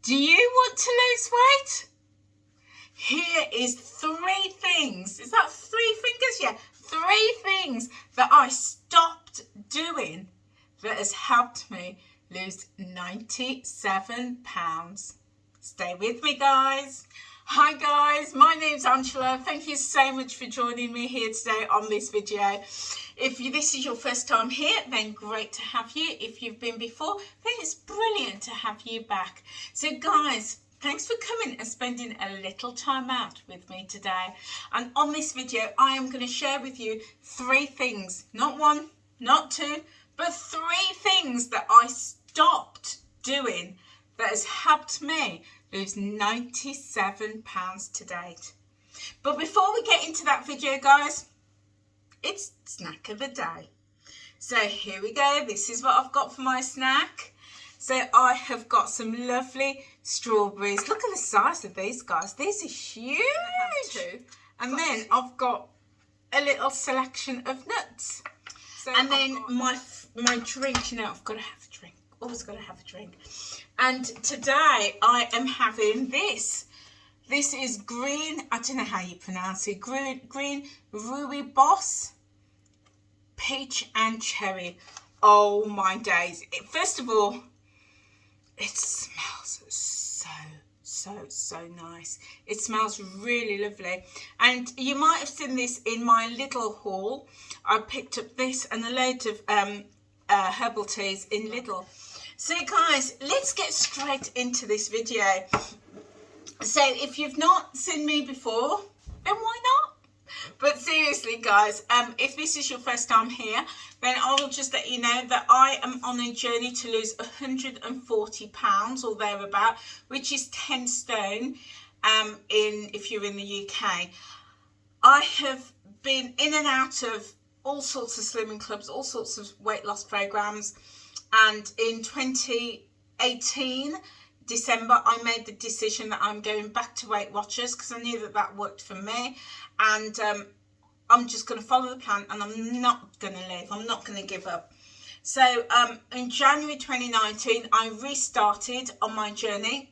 Do you want to lose weight? Here is 3 things. Is that 3 fingers? Yeah, 3 things that I stopped doing that has helped me lose 97 pounds. Stay with me, guys. Hi guys, my name's Angela. Thank you so much for joining me here today on this video. If this is your first time here, then great to have you. If you've been before, then it's brilliant to have you back. So guys, thanks for coming and spending a little time out with me today. And on this video, I am going to share with you 3 things, not 1, not 2, but 3 things that I stopped doing that has helped me lose 97 pounds to date. But before we get into that video, guys, it's snack of the day. So here we go. This is what I've got for my snack. So I have got some lovely strawberries. Look at the size of these, guys. These are huge. And then I've got a little selection of nuts. So and then my drink, you know, I've got to have a drink. Always got to have a drink. And today I am having this. This is green, I don't know how you pronounce it, green rooibos, peach and cherry. Oh my days. First of all, it smells so nice. It smells really lovely. And you might have seen this in my little haul. I picked up this and a load of herbal teas in Lidl. So guys, let's get straight into this video. So if you've not seen me before, then why not? But seriously guys, if this is your first time here, then I will just let you know that I am on a journey to lose 140 pounds or thereabout, which is 10 stone if you're in the UK. I have been in and out of all sorts of slimming clubs, all sorts of weight loss programs. And in 2018, December, I made the decision that I'm going back to Weight Watchers because I knew that that worked for me. And I'm just going to follow the plan and I'm not going to leave. I'm not going to give up. So in January 2019, I restarted on my journey.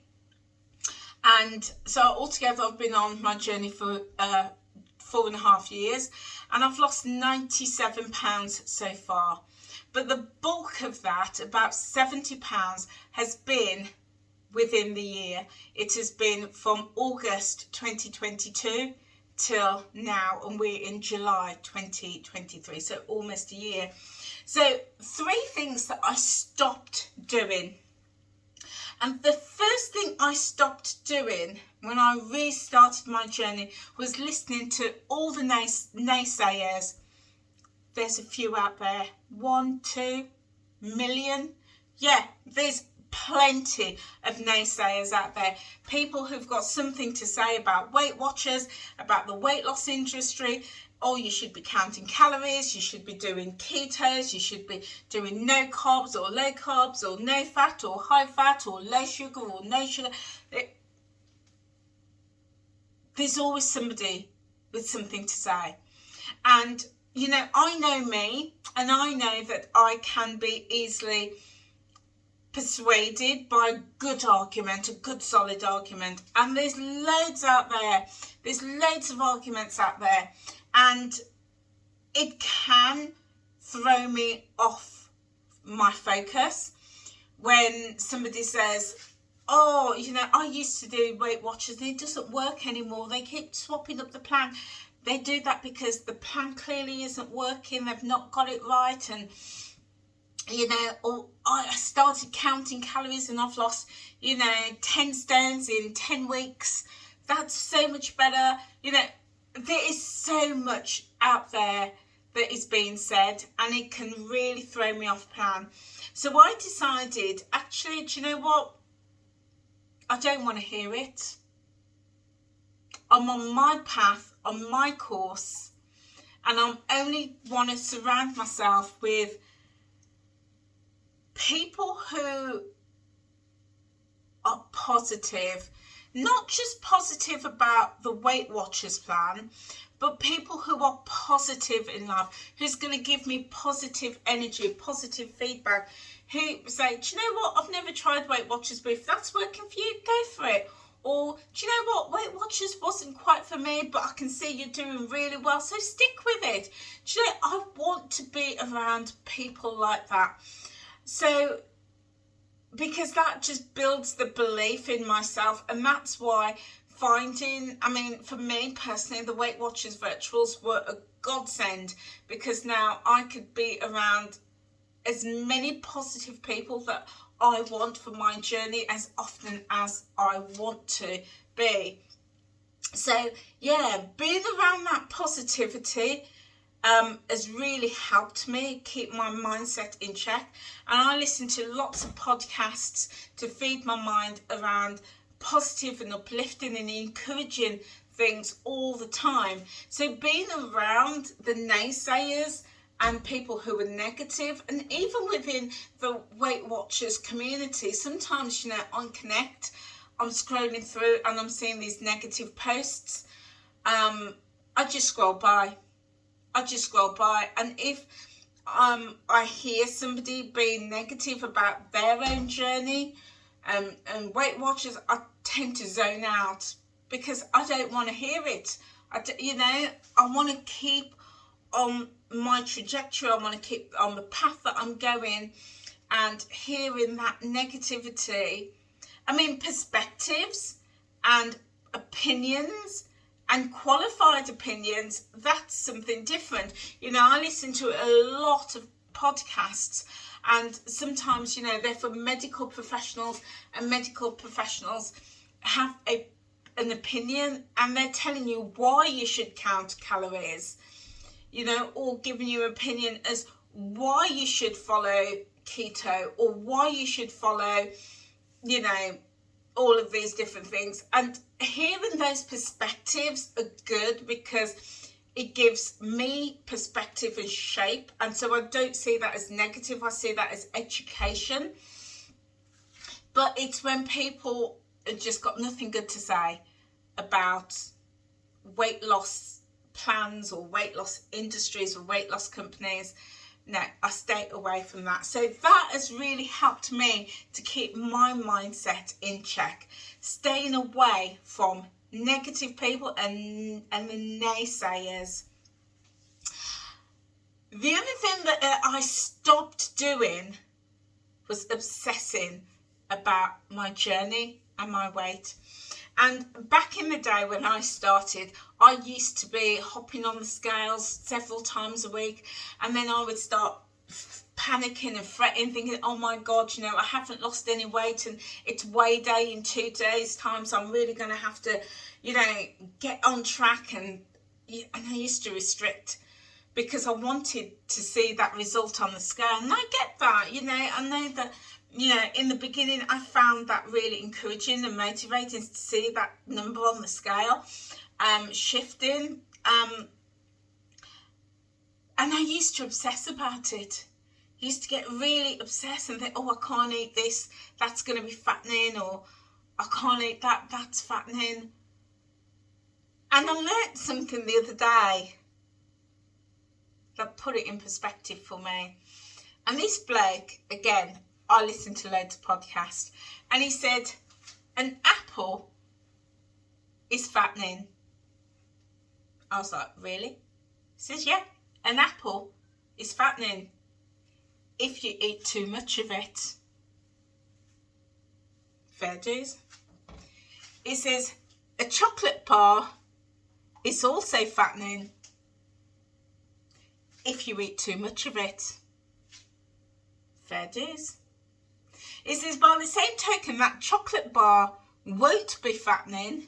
And so altogether, I've been on my journey for 4.5 years. And I've lost 97 pounds so far. But the bulk of that, about 70 pounds, has been within the year. It has been from August 2022 till now, and we're in July 2023, so almost a year. So 3 things that I stopped doing. And the first thing I stopped doing when I restarted my journey was listening to all the naysayers. There's a few out there, 1, 2 million. Yeah, there's plenty of naysayers out there. People who've got something to say about Weight Watchers, about the weight loss industry. Oh, you should be counting calories, you should be doing ketos, you should be doing no carbs or low carbs or no fat or high fat or low sugar or no sugar. There's always somebody with something to say. And you know, I know me, and I know that I can be easily persuaded by a good argument, a good solid argument. And there's loads out there. There's loads of arguments out there. And it can throw me off my focus when somebody says, oh, you know, I used to do Weight Watchers. It doesn't work anymore. They keep swapping up the plan. They do that because the plan clearly isn't working. They've not got it right. And, you know, or I started counting calories and I've lost, you know, 10 stones in 10 weeks. That's so much better. You know, there is so much out there that is being said and it can really throw me off plan. So I decided, actually, do you know what? I don't want to hear it. I'm on my path, on my course, and I only want to surround myself with people who are positive, not just positive about the Weight Watchers plan, but people who are positive in life, who's going to give me positive energy, positive feedback, who say, do you know what, I've never tried Weight Watchers, but if that's working for you, go for it. Or, do you know what, Weight Watchers wasn't quite for me, but I can see you're doing really well, so stick with it. Do you know, I want to be around people like that. So, because that just builds the belief in myself, and that's why finding, I mean, for me personally, the Weight Watchers virtuals were a godsend, because now I could be around as many positive people that I want for my journey as often as I want to be. So yeah, being around that positivity has really helped me keep my mindset in check. And I listen to lots of podcasts to feed my mind around positive and uplifting and encouraging things all the time. So being around the naysayers and people who are negative, and even within the Weight Watchers community, sometimes, you know, on Connect, I'm scrolling through and I'm seeing these negative posts. I just scroll by. And if I hear somebody being negative about their own journey and Weight Watchers, I tend to zone out, because I don't want to hear it. I want to keep on my trajectory. I want to keep on the path that I'm going, and hearing that negativity, I mean, perspectives and opinions and qualified opinions, that's something different. You know, I listen to a lot of podcasts, and sometimes, you know, they're from medical professionals, and medical professionals have an opinion, and they're telling you why you should count calories, you know, or giving you an opinion as why you should follow keto, or why you should follow, you know, all of these different things. And hearing those perspectives are good, because it gives me perspective and shape. And so I don't see that as negative, I see that as education. But it's when people have just got nothing good to say about weight loss plans or weight loss industries or weight loss companies. No, I stay away from that. So that has really helped me to keep my mindset in check, staying away from negative people and the naysayers. The other thing that I stopped doing was obsessing about my journey and my weight. And back in the day when I started, I used to be hopping on the scales several times a week, and then I would start panicking and fretting, thinking, oh my God, you know, I haven't lost any weight, and it's weigh day in 2 days' time, so I'm really going to have to, you know, get on track. And I used to restrict, because I wanted to see that result on the scale. And I get that, you know, I know that, you know, in the beginning, I found that really encouraging and motivating to see that number on the scale shifting. And I used to obsess about it. I used to get really obsessed and think, oh, I can't eat this, that's going to be fattening, or I can't eat that, that's fattening. And I learnt something the other day that put it in perspective for me. And this bloke, again, I listened to loads of podcasts, and he said, an apple is fattening. I was like, really? He says, yeah, an apple is fattening if you eat too much of it. Fair dues. He says, a chocolate bar is also fattening if you eat too much of it. Fair dues. He says, by the same token, that chocolate bar won't be fattening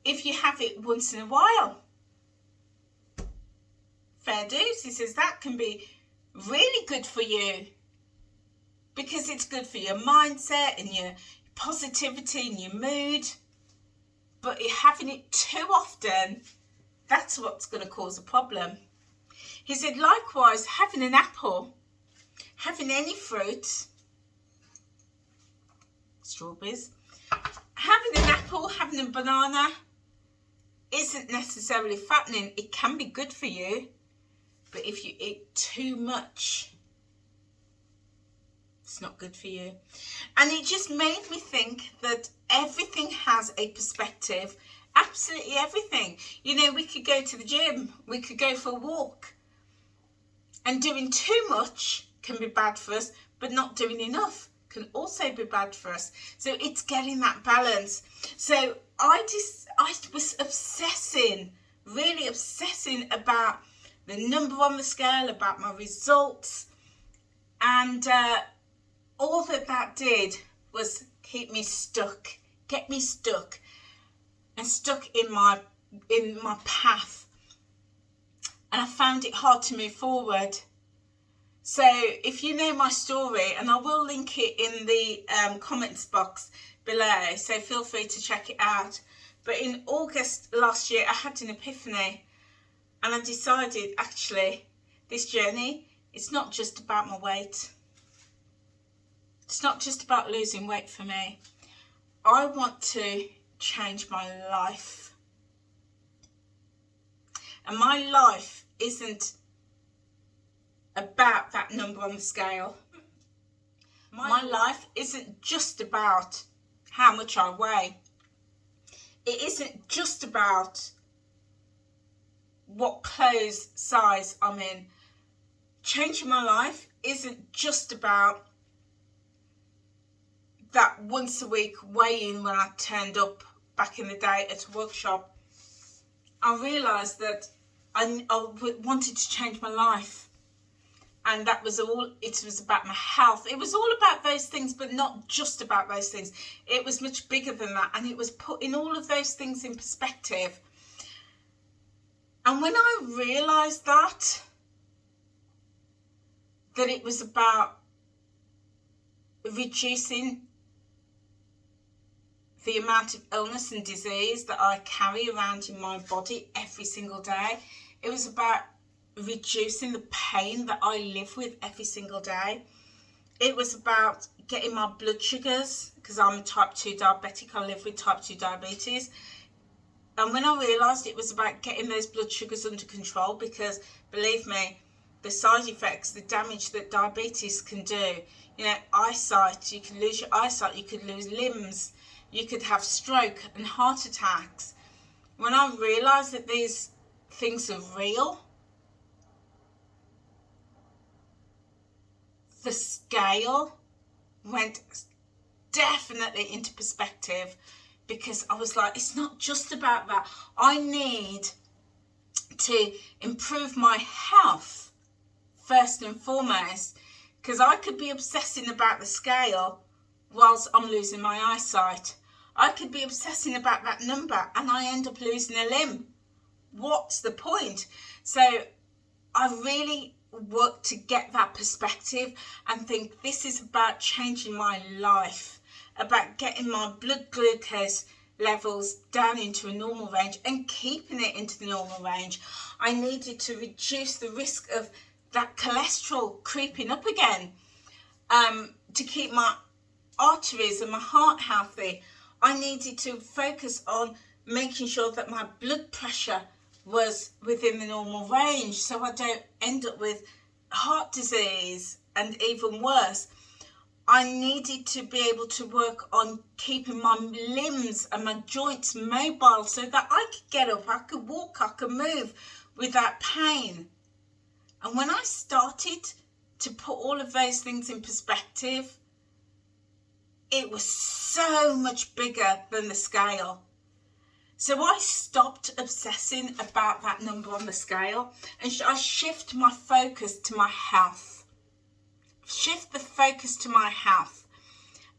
if you have it once in a while. Fair dues. He says, that can be really good for you, because it's good for your mindset and your positivity and your mood. But you're having it too often, that's what's going to cause a problem. He said, likewise, having an apple, having any fruit, strawberries, having an apple, having a banana, isn't necessarily fattening. It can be good for you, but if you eat too much, it's not good for you. And it just made me think that everything has a perspective. Absolutely everything. You know, we could go to the gym, we could go for a walk, and doing too much can be bad for us, but not doing enough can also be bad for us. So it's getting that balance. So I was obsessing, really obsessing about the number on the scale, about my results, and all that did was keep me stuck, get me stuck, and stuck in my path. And I found it hard to move forward. So if you know my story, and I will link it in the comments box below, so feel free to check it out. But in August last year, I had an epiphany, and I decided, actually, this journey, it's not just about my weight. It's not just about losing weight for me. I want to change my life. And my life isn't about that number on the scale. My life isn't just about how much I weigh. It isn't just about what clothes size I'm in. Changing my life isn't just about that once a week weigh-in when I turned up back in the day at a workshop. I realised that I wanted to change my life, and that was all. It was about my health. It was all about those things, but not just about those things. It was much bigger than that, and it was putting all of those things in perspective. And when I realised that it was about reducing the amount of illness and disease that I carry around in my body every single day. It was about reducing the pain that I live with every single day. It was about getting my blood sugars, because I'm a type 2 diabetic. I live with type 2 diabetes. And when I realised it was about getting those blood sugars under control, because believe me, the side effects, the damage that diabetes can do, you know, eyesight, you can lose your eyesight, you could lose limbs, you could have stroke and heart attacks. When I realised that these things are real, the scale went definitely into perspective, because I was like, it's not just about that. I need to improve my health first and foremost, because I could be obsessing about the scale whilst I'm losing my eyesight. I could be obsessing about that number and I end up losing a limb. What's the point? So I really work to get that perspective and think this is about changing my life, about getting my blood glucose levels down into a normal range and keeping it into the normal range. I needed to reduce the risk of that cholesterol creeping up again, to keep my arteries and my heart healthy. I needed to focus on making sure that my blood pressure was within the normal range, so I don't end up with heart disease and even worse. I needed to be able to work on keeping my limbs and my joints mobile so that I could get up, I could walk, I could move without pain. And when I started to put all of those things in perspective, it was so much bigger than the scale. So I stopped obsessing about that number on the scale, and I shift my focus to my health. Shift the focus to my health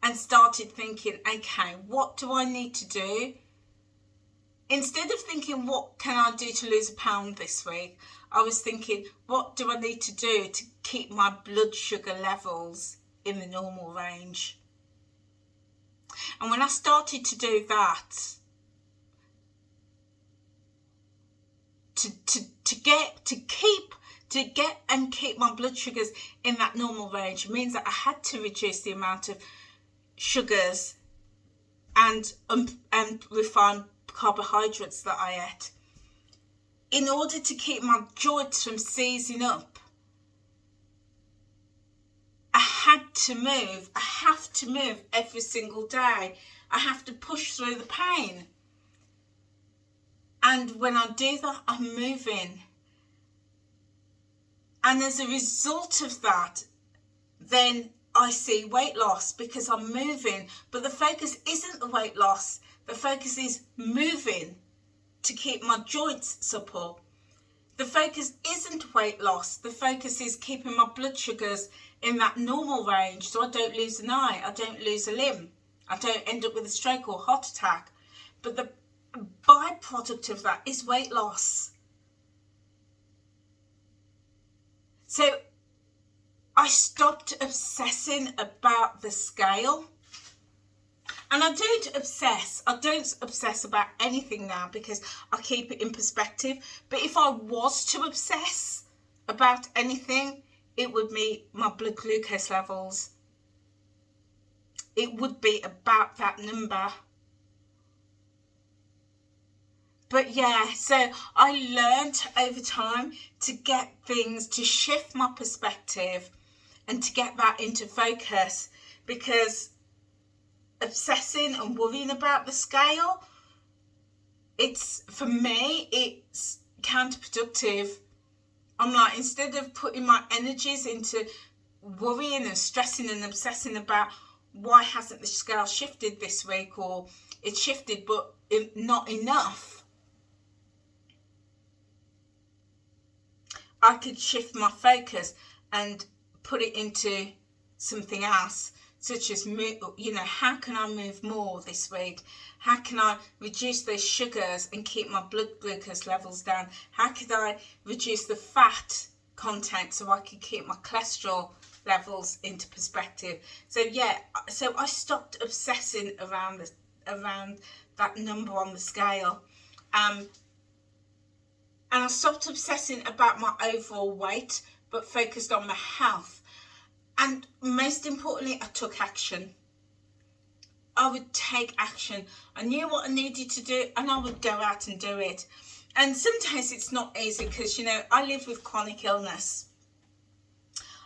and started thinking, okay, what do I need to do? Instead of thinking, what can I do to lose a pound this week? I was thinking, what do I need to do to keep my blood sugar levels in the normal range? And when I started to do that, to get and keep my blood sugars in that normal range, means that I had to reduce the amount of sugars and refined carbohydrates that I ate. In order to keep my joints from seizing up, I had to move. I have to move every single day. I have to push through the pain. And when I do that, I'm moving. And as a result of that, then I see weight loss because I'm moving. But the focus isn't the weight loss. The focus is moving to keep my joints supple. The focus isn't weight loss. The focus is keeping my blood sugars in that normal range so I don't lose an eye, I don't lose a limb, I don't end up with a stroke or heart attack. But the byproduct of that is weight loss. So I stopped obsessing about the scale. And I don't obsess about anything now because I keep it in perspective. But if I was to obsess about anything, it would be my blood glucose levels. It would be about that number. But yeah, so I learned over time to get things, to shift my perspective and to get that into focus, because obsessing and worrying about the scale, for me, it's counterproductive. I'm like, instead of putting my energies into worrying and stressing and obsessing about why hasn't the scale shifted this week, or it's shifted but not enough, I could shift my focus and put it into something else, such as, how can I move more this week? How can I reduce those sugars and keep my blood glucose levels down? How could I reduce the fat content so I could keep my cholesterol levels into perspective? So I stopped obsessing around that number on the scale. And I stopped obsessing about my overall weight, but focused on my health. And most importantly, I took action. I would take action. I knew what I needed to do, and I would go out and do it. And sometimes it's not easy because, I live with chronic illness.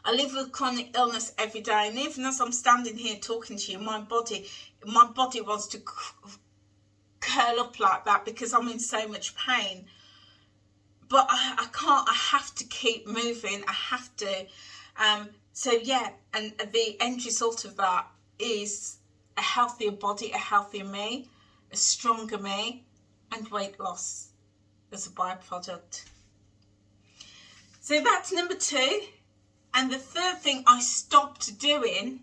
I live with chronic illness every day. And even as I'm standing here talking to you, my body wants to curl up like that because I'm in so much pain. But I can't. I have to keep moving. I have to. And the end result of that is a healthier body, a healthier me, a stronger me, and weight loss as a byproduct. So that's number 2. And the third thing I stopped doing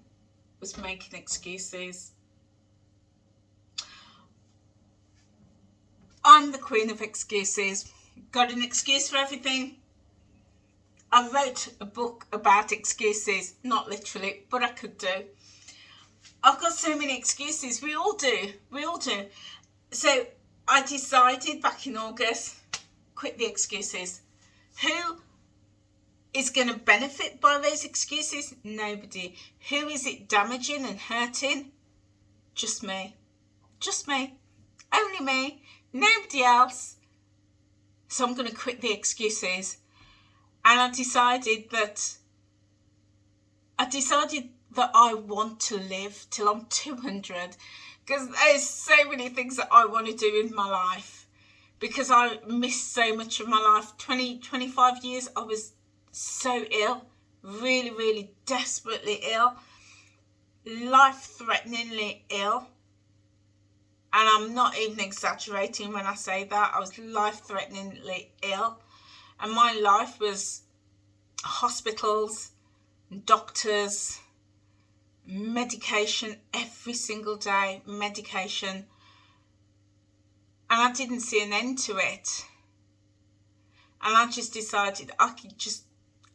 was making excuses. I'm the queen of excuses. Got an excuse for everything. I wrote a book about excuses, not literally, but I could do. I've got so many excuses. We all do. So I decided back in August, quit the excuses. Who is going to benefit by those excuses? Nobody. Who is it damaging and hurting? Just me. Just me. Only me. Nobody else. So I'm going to quit the excuses. And I decided that I want to live till I'm 200, because there's so many things that I want to do in my life, because I missed so much of my life. 25 years I was so ill, really, really desperately ill, life-threateningly ill. And I'm not even exaggerating when I say that. I was life-threateningly ill. And my life was hospitals, doctors, medication every single day, medication. And I didn't see an end to it. And I just decided I could just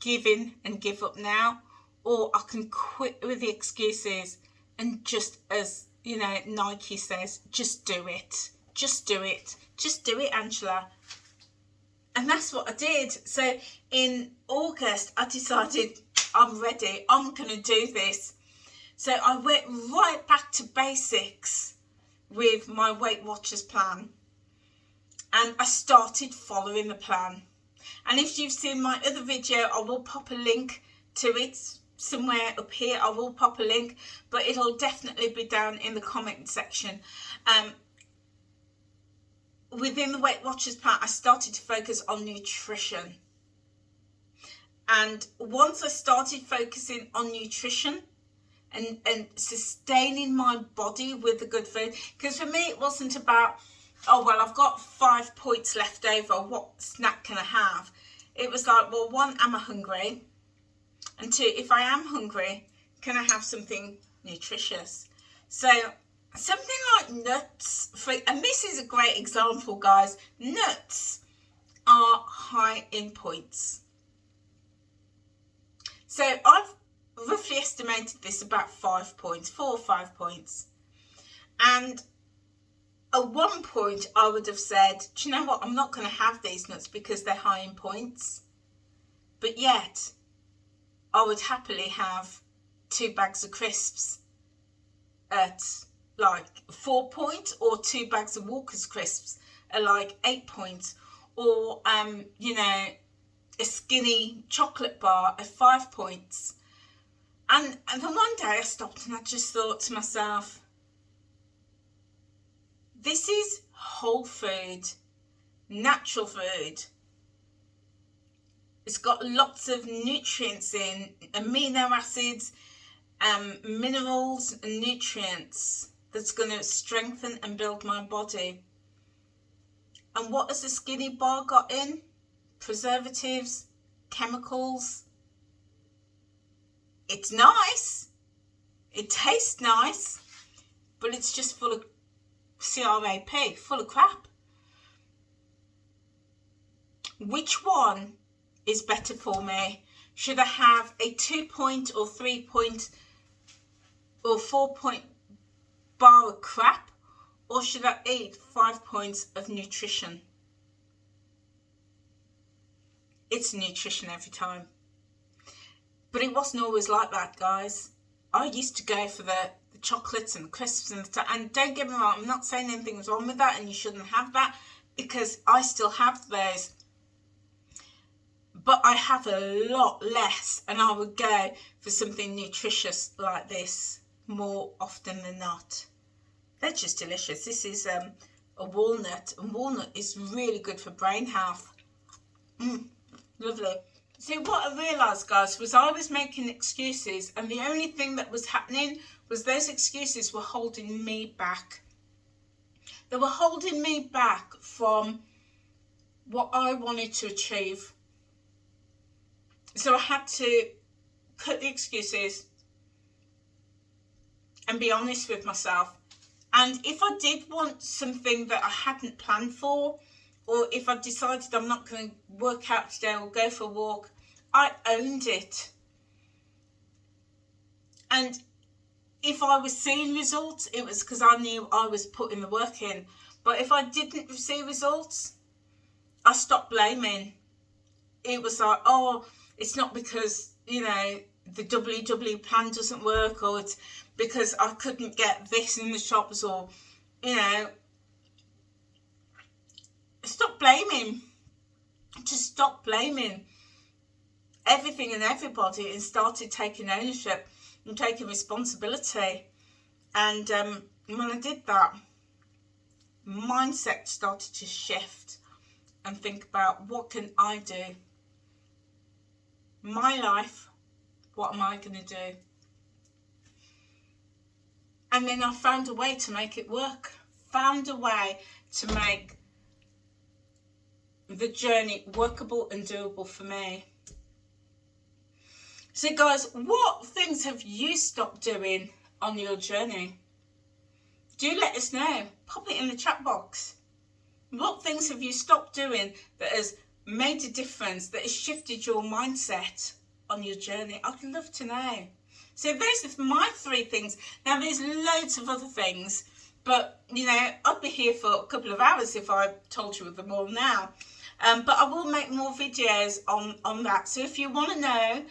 give in and give up now, or I can quit with the excuses and just, as Nike says, just do it. Just do it. Just do it, Angela. And that's what I did. So in August, I decided I'm ready. I'm going to do this. So I went right back to basics with my Weight Watchers plan. and I started following the plan. And if you've seen my other video, I will pop a link to it somewhere up here. I will pop a link, but it'll definitely be down in the comment section. Within the Weight Watchers plan, I started to focus on nutrition. And once I started focusing on nutrition and sustaining my body with the good food, because for me it wasn't about, oh, well, I've got 5 points left over, what snack can I have? It was like, well, 1, am I hungry? And 2, if I am hungry, can I have something nutritious? So something like nuts, and this is a great example, guys. Nuts are high in points. So I've roughly estimated this about 5 points, 4 or 5 points. And at one point I would have said, do you know what, I'm not going to have these nuts because they're high in points. But yet I would happily have 2 bags of crisps at like 4 points, or 2 bags of Walker's crisps at like 8 points, or you know, a skinny chocolate bar at 5 points. And then one day I stopped and I just thought to myself, this is whole food, natural food. It's got lots of nutrients in, amino acids, minerals and nutrients that's going to strengthen and build my body. And what has the skinny bar got in? Preservatives, chemicals. It's nice, it tastes nice, but it's just full of crap, full of crap. Which one is better for me? Should I have a 2 point or 3 point or 4 point bar of crap, or should I eat 5 points of nutrition? It's nutrition every time. But it wasn't always like that, guys. I used to go for the chocolates and the crisps and don't get me wrong, I'm not saying anything's wrong with that and you shouldn't have that, because I still have those. But I have a lot less, and I would go for something nutritious like this more often than not. They're just delicious. This is a walnut, and walnut is really good for brain health. Lovely. See, what I realised, guys, was I was making excuses, and the only thing that was happening was those excuses were holding me back. They were holding me back from what I wanted to achieve. So I had to cut the excuses and be honest with myself. And if I did want something that I hadn't planned for, or if I decided I'm not going to work out today or go for a walk, I owned it. And if I was seeing results, it was because I knew I was putting the work in. But if I didn't see results, I stopped blaming. It was like, oh, it's not because, you know, the WW plan doesn't work, or it's because I couldn't get this in the shops, or, you know, stop blaming. Just stop blaming everything and everybody and started taking ownership and taking responsibility. And when I did that, mindset started to shift and think about, what can I do? My life, what am I going to do? And then I found a way to make it work. Found a way to make the journey workable and doable for me. So guys, what things have you stopped doing on your journey? Do let us know. Pop it in the chat box. What things have you stopped doing that has made a difference, that has shifted your mindset on your journey? I'd love to know. So those are my 3 things. Now there's loads of other things, but you know, I'd be here for a couple of hours if I told you of them all now. But I will make more videos on that. So if you want to know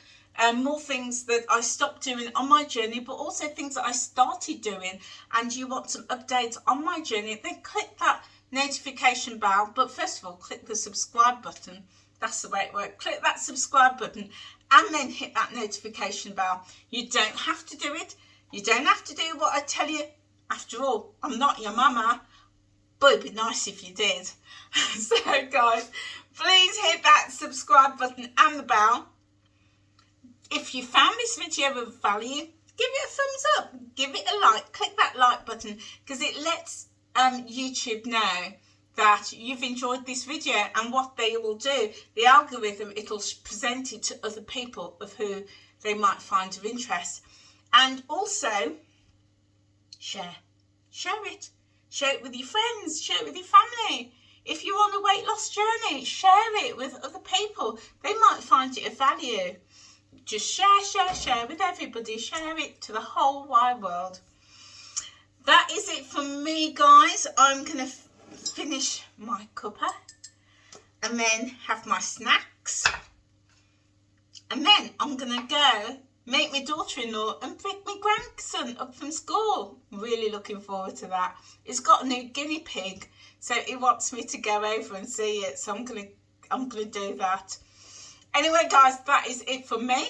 more things that I stopped doing on my journey, but also things that I started doing, and you want some updates on my journey, then click that notification bell. But first of all, click the subscribe button. That's the way it works. Click that subscribe button and then hit that notification bell. You don't have to do it. You don't have to do what I tell you. After all, I'm not your mama, but it'd be nice if you did. So guys, please hit that subscribe button and the bell. If you found this video of value, give it a thumbs up, give it a like, click that like button, because it lets YouTube know that you've enjoyed this video. And what they will do, the algorithm, it'll present it to other people of who they might find of interest. And also share it with your friends, share it with your family. If you're on a weight loss journey, share it with other people. They might find it of value. Just share with everybody. Share it to the whole wide world. That is it from me, guys. I'm going to finish my cuppa and then have my snacks. And then I'm going to go make my daughter-in-law and pick my grandson up from school. Really looking forward to that. He's got a new guinea pig, so he wants me to go over and see it. So I'm gonna do that. Anyway, guys, that is it from me.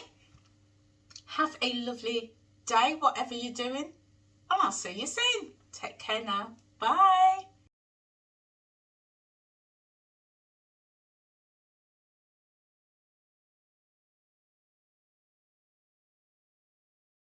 Have a lovely day, whatever you're doing, and I'll see you soon. Take care now. Bye.